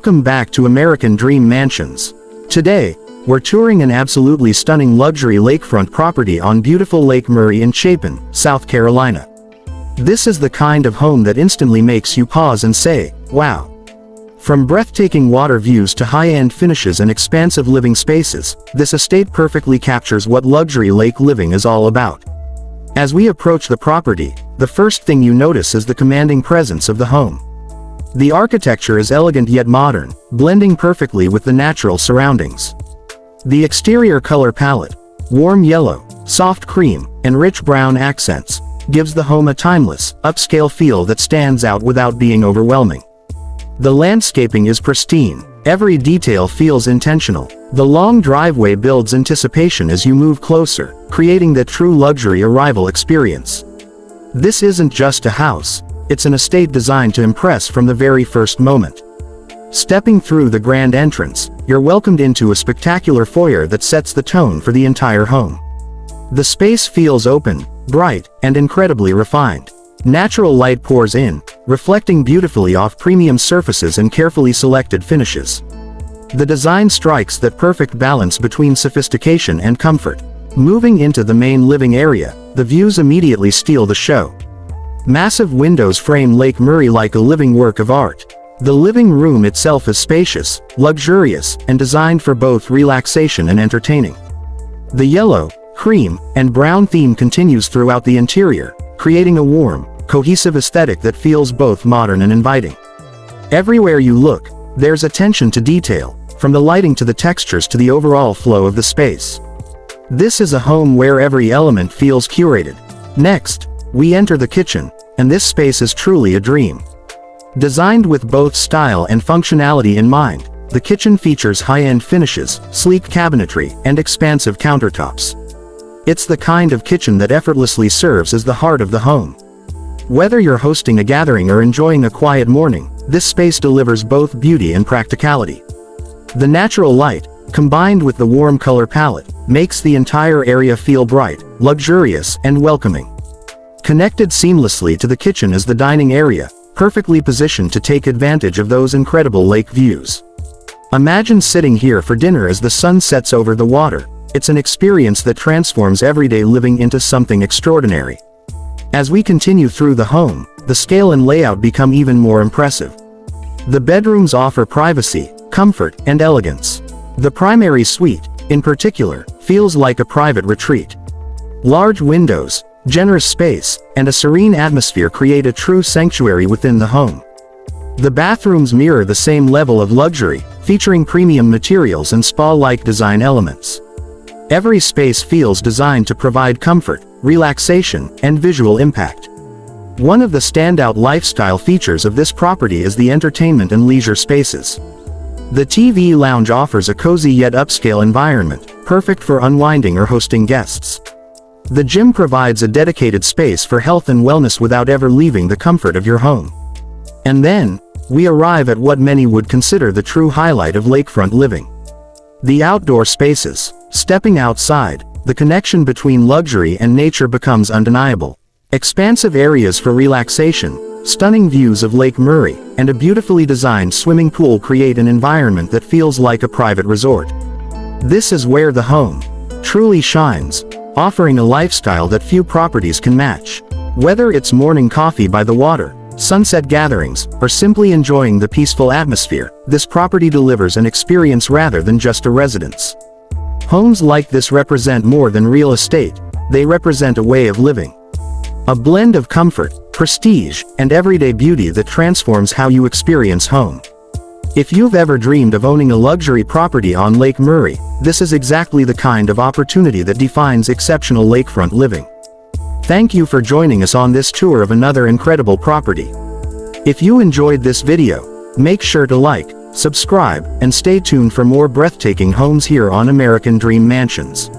Welcome back to American Dream Mansions. Today, we're touring an absolutely stunning luxury lakefront property on beautiful Lake Murray in Chapin, South Carolina. This is the kind of home that instantly makes you pause and say, wow. From breathtaking water views to high-end finishes and expansive living spaces, this estate perfectly captures what luxury lake living is all about. As we approach the property, the first thing you notice is the commanding presence of the home. The architecture is elegant yet modern, blending perfectly with the natural surroundings. The exterior color palette, warm yellow, soft cream, and rich brown accents, gives the home a timeless, upscale feel that stands out without being overwhelming. The landscaping is pristine, every detail feels intentional. The long driveway builds anticipation as you move closer, creating that true luxury arrival experience. This isn't just a house, it's an estate designed to impress from the very first moment. Stepping through the grand entrance, you're welcomed into a spectacular foyer that sets the tone for the entire home. The space feels open, bright, and incredibly refined. Natural light pours in, reflecting beautifully off premium surfaces and carefully selected finishes. The design strikes that perfect balance between sophistication and comfort. Moving into the main living area, the views immediately steal the show. Massive windows frame Lake Murray like a living work of art. The living room itself is spacious, luxurious, and designed for both relaxation and entertaining. The yellow, cream, and brown theme continues throughout the interior, creating a warm, cohesive aesthetic that feels both modern and inviting. Everywhere you look, there's attention to detail, from the lighting to the textures to the overall flow of the space. This is a home where every element feels curated. Next, we enter the kitchen, and this space is truly a dream. Designed with both style and functionality in mind, the kitchen features high-end finishes, sleek cabinetry, and expansive countertops. It's the kind of kitchen that effortlessly serves as the heart of the home. Whether you're hosting a gathering or enjoying a quiet morning, this space delivers both beauty and practicality. The natural light, combined with the warm color palette, makes the entire area feel bright, luxurious, and welcoming. Connected seamlessly to the kitchen is the dining area, perfectly positioned to take advantage of those incredible lake views. Imagine sitting here for dinner as the sun sets over the water. It's an experience that transforms everyday living into something extraordinary. As we continue through the home, the scale and layout become even more impressive. The bedrooms offer privacy, comfort, and elegance. The primary suite, in particular, feels like a private retreat. Large windows, generous space, and a serene atmosphere create a true sanctuary within the home. The bathrooms mirror the same level of luxury, featuring premium materials and spa-like design elements. Every space feels designed to provide comfort, relaxation, and visual impact. One of the standout lifestyle features of this property is the entertainment and leisure spaces. The TV lounge offers a cozy yet upscale environment, perfect for unwinding or hosting guests. The gym provides a dedicated space for health and wellness without ever leaving the comfort of your home. And then, we arrive at what many would consider the true highlight of lakefront living. The outdoor spaces. Stepping outside, the connection between luxury and nature becomes undeniable. Expansive areas for relaxation, stunning views of Lake Murray, and a beautifully designed swimming pool create an environment that feels like a private resort. This is where the home truly shines, offering a lifestyle that few properties can match. Whether it's morning coffee by the water, sunset gatherings, or simply enjoying the peaceful atmosphere, this property delivers an experience rather than just a residence. Homes like this represent more than real estate, they represent a way of living. A blend of comfort, prestige, and everyday beauty that transforms how you experience home. If you've ever dreamed of owning a luxury property on Lake Murray, this is exactly the kind of opportunity that defines exceptional lakefront living. Thank you for joining us on this tour of another incredible property. If you enjoyed this video, make sure to like, subscribe, and stay tuned for more breathtaking homes here on American Dream Mansions.